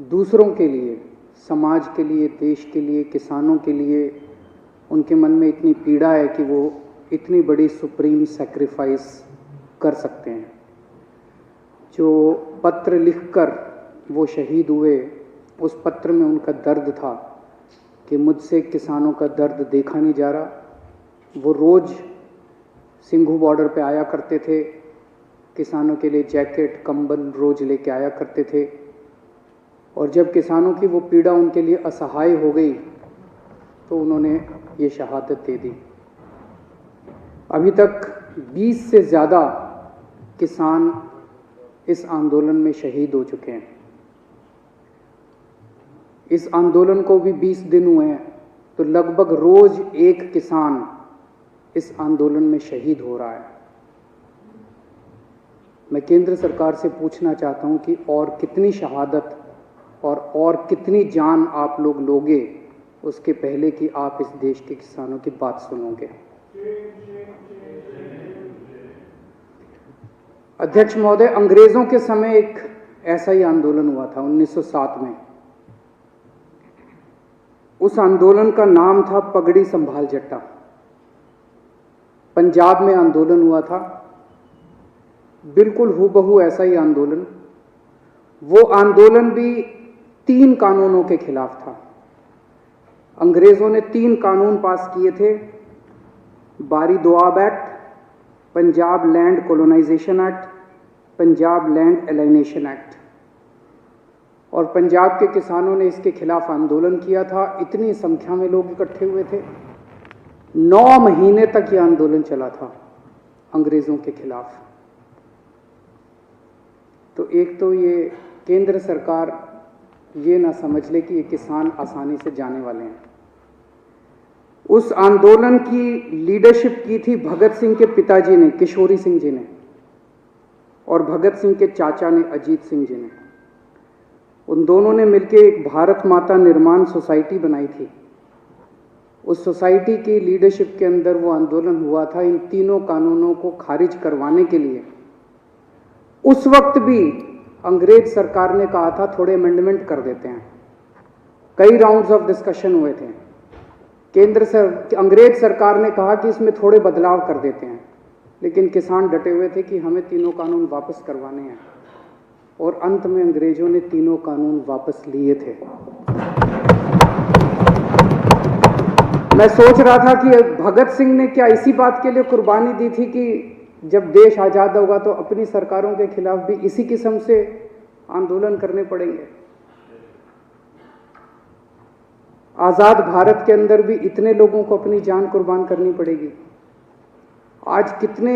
दूसरों के लिए, समाज के लिए, देश के लिए, किसानों के लिए उनके मन में इतनी पीड़ा है कि वो इतनी बड़ी सुप्रीम सैक्रिफाइस कर सकते हैं। जो पत्र लिखकर वो शहीद हुए, उस पत्र में उनका दर्द था कि मुझसे किसानों का दर्द देखा नहीं जा रहा। वो रोज़ सिंघू बॉर्डर पे आया करते थे, किसानों के लिए जैकेट, कंबल रोज़ लेके आया करते थे, और जब किसानों की वो पीड़ा उनके लिए असहाय हो गई तो उन्होंने ये शहादत दे दी। अभी तक 20 से ज़्यादा किसान इस आंदोलन में शहीद हो चुके हैं। इस आंदोलन को भी 20 दिन हुए हैं, तो लगभग रोज एक किसान इस आंदोलन में शहीद हो रहा है। मैं केंद्र सरकार से पूछना चाहता हूं कि और कितनी शहादत और कितनी जान आप लोग लोगे उसके पहले कि आप इस देश के किसानों की बात सुनोगे। अध्यक्ष महोदय, अंग्रेजों के समय एक ऐसा ही आंदोलन हुआ था 1907 में। उस आंदोलन का नाम था पगड़ी संभाल जट्टा। पंजाब में आंदोलन हुआ था, बिल्कुल हूबहू ऐसा ही आंदोलन। वो आंदोलन भी 3 कानूनों के खिलाफ था। अंग्रेजों ने 3 कानून पास किए थे, Bari Doab Act, Punjab Land Colonization Act, Punjab Land Alienation Act. और पंजाब के किसानों ने इसके खिलाफ आंदोलन किया था। इतनी संख्या में लोग इकट्ठे हुए थे। 9 महीने तक यह आंदोलन चला था अंग्रेजों के खिलाफ। तो एक तो ये केंद्र सरकार ये ना समझ ले कि ये किसान आसानी से जाने वाले हैं। उस आंदोलन की लीडरशिप की थी भगत सिंह के पिताजी ने, किशोरी सिंह जी ने, और भगत सिंह के चाचा ने, अजीत सिंह जी ने। उन दोनों ने मिलकर एक भारत माता निर्माण सोसाइटी बनाई थी। उस सोसाइटी की लीडरशिप के अंदर वो आंदोलन हुआ था इन 3 कानूनों को खारिज करवाने के लिए। उस वक्त भी अंग्रेज सरकार ने कहा था थोड़े अमेंडमेंट कर देते हैं। कई राउंड्स ऑफ डिस्कशन हुए थे। अंग्रेज सरकार ने कहा कि इसमें थोड़े बदलाव कर देते हैं, लेकिन किसान डटे हुए थे कि हमें 3 कानून वापस करवाने हैं। और अंत में अंग्रेजों ने 3 कानून वापस लिए थे। मैं सोच रहा था कि भगत सिंह ने क्या इसी बात के लिए कुर्बानी दी थी कि जब देश आजाद होगा तो अपनी सरकारों के खिलाफ भी इसी किस्म से आंदोलन करने पड़ेंगे। आजाद भारत के अंदर भी इतने लोगों को अपनी जान कुर्बान करनी पड़ेगी। आज कितने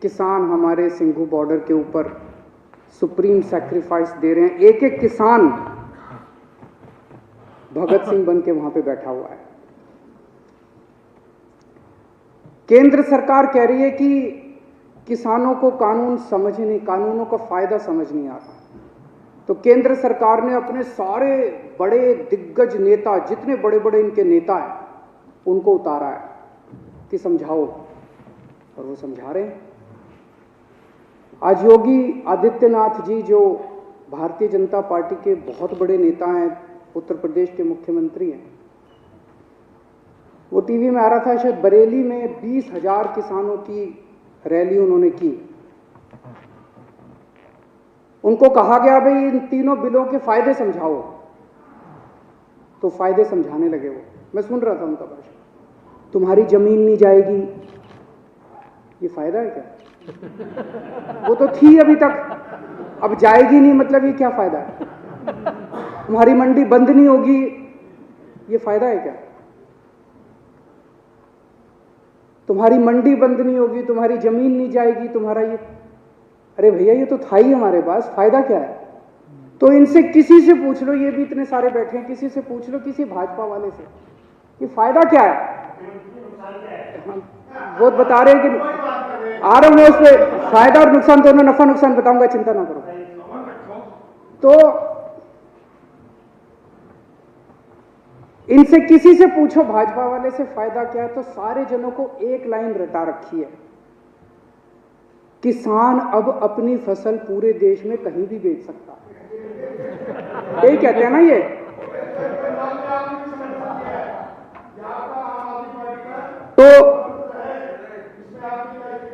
किसान हमारे सिंघू बॉर्डर के ऊपर सुप्रीम सैक्रिफाइस दे रहे हैं। एक एक किसान भगत सिंह बन के वहां पे बैठा हुआ है। केंद्र सरकार कह रही है कि किसानों को कानूनों का फायदा समझ नहीं आता। तो केंद्र सरकार ने अपने सारे बड़े दिग्गज नेता, जितने बड़े बड़े इनके नेता हैं, उनको उतारा है कि समझाओ, और वो समझा रहे हैं। आज योगी आदित्यनाथ जी, जो भारतीय जनता पार्टी के बहुत बड़े नेता हैं, उत्तर प्रदेश के मुख्यमंत्री हैं, वो टीवी में आ रहा था, शायद बरेली में 20,000 किसानों की रैली उन्होंने की। उनको कहा गया भाई इन 3 बिलों के फायदे समझाओ, तो फायदे समझाने लगे वो। मैं सुन रहा था उनका भाषण। तुम्हारी जमीन नहीं जाएगी, ये फायदा है क्या? वो तो थी अभी तक, अब जाएगी नहीं, मतलब ये क्या फायदा है? तुम्हारी मंडी बंद नहीं होगी, ये फायदा है क्या? तुम्हारी मंडी बंद नहीं होगी, तुम्हारी जमीन नहीं जाएगी, तुम्हारा ये, अरे भैया ये तो था ही हमारे पास, फायदा क्या है? तो इनसे किसी से पूछ लो, ये भी इतने सारे बैठे हैं, किसी से पूछ लो, किसी भाजपा वाले से, कि फायदा क्या है? वो बता रहे हैं कि आ रहा हूं मैं उस पर, फायदा और नुकसान दोनों, नफा नुकसान बताऊंगा, चिंता ना करो। तो इनसे किसी से पूछो भाजपा वाले से फायदा क्या है, तो सारे जनों को एक लाइन रटा रखी है, किसान अब अपनी फसल पूरे देश में कहीं भी बेच सकता है। यही कहते हैं ना ये। तो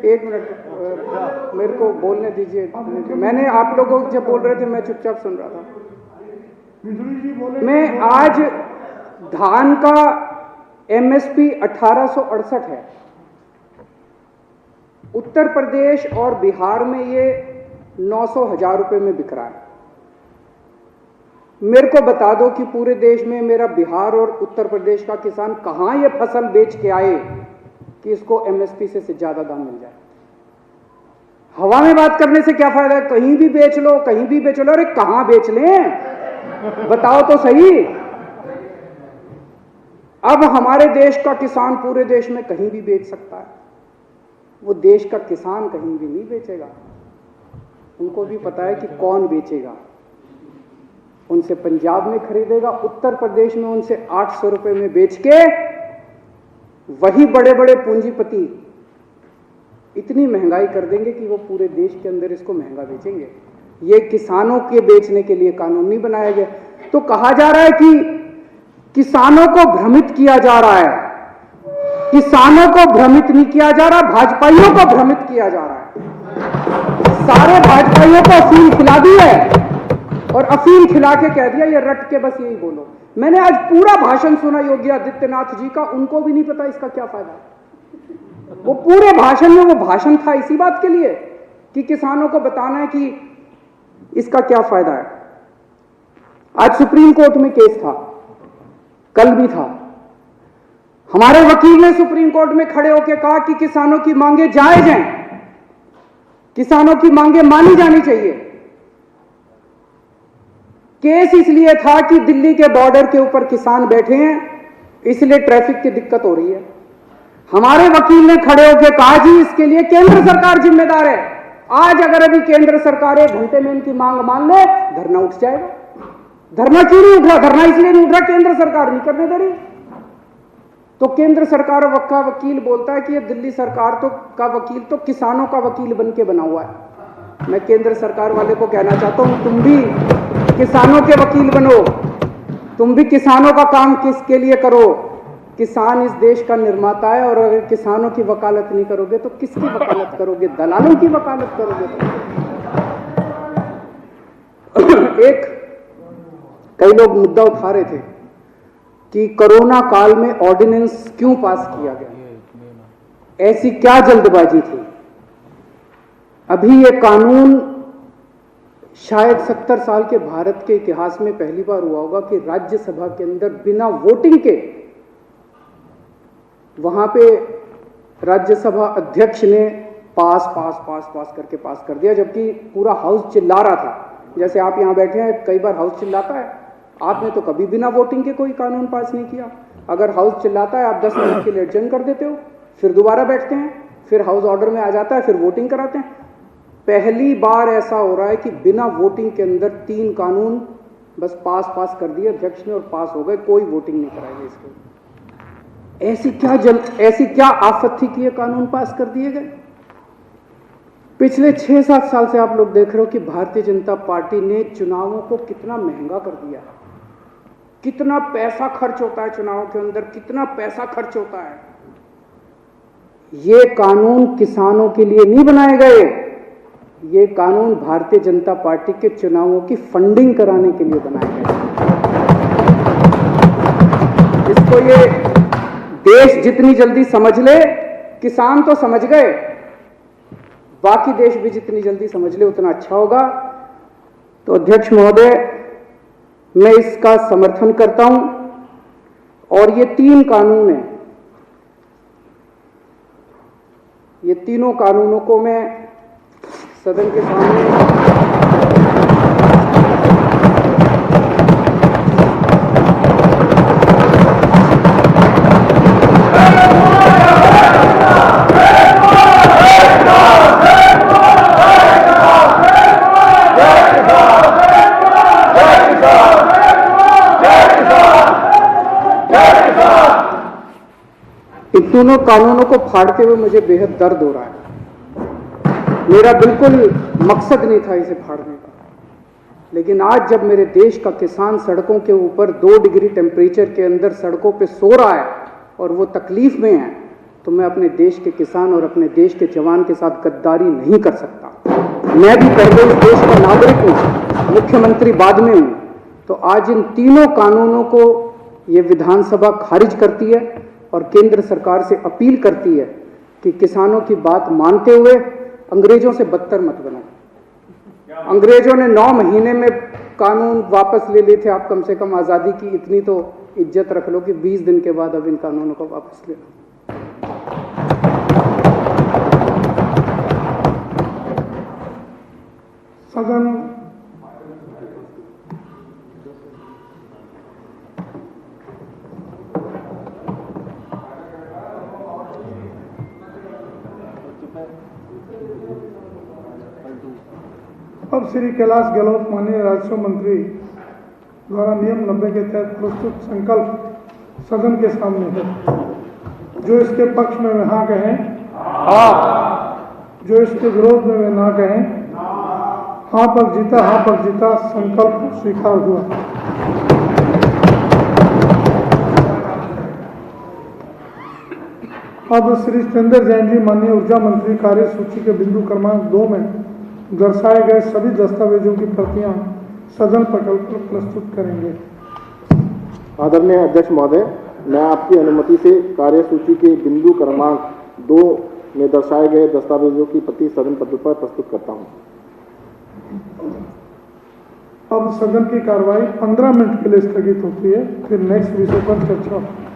एक मिनट मेरे को बोलने दीजिए। मैंने आप लोगों जब बोल रहे थे मैं चुपचाप सुन रहा था। मैं आज धान का एमएसपी 1868 है। उत्तर प्रदेश और बिहार में ये 900,000 रुपए में बिक रहा है। मेरे को बता दो कि पूरे देश में मेरा बिहार और उत्तर प्रदेश का किसान कहां ये फसल बेच के आए कि इसको एमएसपी से ज्यादा दाम मिल जाए। हवा में बात करने से क्या फायदा है? कहीं भी बेच लो, कहीं भी बेच लो। अरे कहां बेच लें, बताओ तो सही। अब हमारे देश का किसान पूरे देश में कहीं भी बेच सकता है। वो देश का किसान कहीं भी नहीं बेचेगा। उनको भी पता है कि कौन बेचेगा। उनसे पंजाब में खरीदेगा, उत्तर प्रदेश में उनसे 800 रुपए में बेच के वही बड़े बड़े पूंजीपति इतनी महंगाई कर देंगे कि वो पूरे देश के अंदर इसको महंगा बेचेंगे। ये किसानों के बेचने के लिए कानून नहीं बनाया गया। तो कहा जा रहा है कि किसानों को भ्रमित किया जा रहा है। किसानों को भ्रमित नहीं किया जा रहा, भाजपाइयों को भ्रमित किया जा रहा है। सारे भाजपाइयों को अफीम खिला दी है और अफीम खिला के कह दिया ये रट के बस यही बोलो। मैंने आज पूरा भाषण सुना योगी आदित्यनाथ जी का, उनको भी नहीं पता इसका क्या फायदा है। वो पूरे भाषण में, वो भाषण था इसी बात के लिए कि किसानों को बताना है कि इसका क्या फायदा है। आज सुप्रीम कोर्ट में केस था, कल भी था। हमारे वकील ने सुप्रीम कोर्ट में खड़े होकर कहा कि किसानों की मांगे जायज हैं, किसानों की मांगे मानी जानी चाहिए। केस इसलिए था कि दिल्ली के बॉर्डर के ऊपर किसान बैठे हैं, इसलिए ट्रैफिक की दिक्कत हो रही है। हमारे वकील ने खड़े होकर कहा जी इसके लिए केंद्र सरकार जिम्मेदार है। आज अगर अभी केंद्र सरकार 1 घंटे में इनकी मांग मान ले, धरना उठ जाएगा। धरना क्यों नहीं उठ रहा? धरना इसलिए नहीं उठ रहा केंद्र सरकार नहीं करने दे रही। तो केंद्र सरकार का वकील बोलता है कि ये दिल्ली सरकार का वकील तो किसानों का वकील बन के बना हुआ है। मैं केंद्र सरकार वाले को कहना चाहता हूं, तुम भी किसानों के वकील बनो, तुम भी किसानों का काम किसके लिए करो। किसान इस देश का निर्माता है और अगर किसानों की वकालत नहीं करोगे तो किसकी वकालत करोगे? दलालों की वकालत करोगे। एक कई लोग मुद्दा उठा रहे थे कि कोरोना काल में ऑर्डिनेंस क्यों पास किया गया, ऐसी क्या जल्दबाजी थी। अभी ये कानून शायद 70 साल के भारत के इतिहास में पहली बार हुआ होगा कि राज्यसभा के अंदर बिना वोटिंग के वहां पे राज्यसभा अध्यक्ष ने पास करके पास कर दिया, जबकि पूरा हाउस चिल्ला रहा था। जैसे आप यहां बैठे हैं, कई बार हाउस चिल्लाता है, आपने तो कभी बिना वोटिंग के कोई कानून पास नहीं किया। अगर हाउस चिल्लाता है आप 10 मिनट के लिए एडजर्न कर देते हो, फिर दोबारा बैठते हैं, फिर हाउस ऑर्डर में आ जाता है, फिर वोटिंग कराते हैं। पहली बार ऐसा हो रहा है कि बिना वोटिंग के अंदर 3 कानून बस पास कर दिए अध्यक्ष ने और पास हो गए, कोई वोटिंग नहीं कराई इसको। ऐसी क्या आफत थी कि ये कानून पास कर दिए गए। पिछले 6-7 साल से आप लोग देख रहे हो कि भारतीय जनता पार्टी ने चुनावों को कितना महंगा कर दिया। कितना पैसा खर्च होता है चुनाव के अंदर, कितना पैसा खर्च होता है। ये कानून किसानों के लिए नहीं बनाए गए, ये कानून भारतीय जनता पार्टी के चुनावों की फंडिंग कराने के लिए बनाए गए। इसको ये देश जितनी जल्दी समझ ले, किसान तो समझ गए, बाकी देश भी जितनी जल्दी समझ ले उतना अच्छा होगा। तो अध्यक्ष महोदय, मैं इसका समर्थन करता हूं और ये 3 कानून हैं, ये तीनों कानूनों को मैं सदन के सामने इन दोनों कानूनों को फाड़ते हुए मुझे बेहद दर्द हो रहा है। मेरा बिल्कुल मकसद नहीं था इसे फाड़ने का। लेकिन आज जब मेरे देश का किसान सड़कों के ऊपर 2 डिग्री टेम्परेचर के अंदर सड़कों पे सो रहा है और वो तकलीफ में है, तो मैं अपने देश के किसान और अपने देश के जवान के साथ गद्दारी नहीं कर सकता। मैं भी पहले इस देश का नागरिक हूँ, मुख्यमंत्री बाद में हूँ। तो आज इन तीनों कानूनों को ये विधानसभा खारिज करती है और केंद्र सरकार से अपील करती है कि किसानों की बात मानते हुए अंग्रेजों से बदतर मत बनो। अंग्रेजों ने 9 महीने में कानून वापस ले लिए थे, आप कम से कम आज़ादी की इतनी तो इज्जत रख लो कि 20 दिन के बाद अब इन कानूनों को वापस ले लो। सदन अब श्री कैलाश गहलोत माननीय राजस्व मंत्री द्वारा नियम 90 के तहत प्रस्तुत संकल्प सदन के सामने है। जो इसके पक्ष में वे हाँ कहें, जो इसके विरोध में वे ना कहें। हाँ पर जीता, संकल्प स्वीकार हुआ। अब श्री सत्येंद्र जैन जी माननीय ऊर्जा मंत्री कार्य सूची के बिंदु क्रमांक 2 में दर्शाए गए सभी दस्तावेजों की प्रतियां सदन पटल पर प्रस्तुत करेंगे। आदरणीय अध्यक्ष महोदय, मैं आपकी अनुमति से कार्यसूची के बिंदु क्रमांक 2 में दर्शाए गए दस्तावेजों की प्रति सदन पटल पर प्रस्तुत करता हूं। अब सदन की कार्रवाई 15 मिनट के लिए स्थगित होती है, फिर नेक्स्ट विषय पर चर्चा होगी।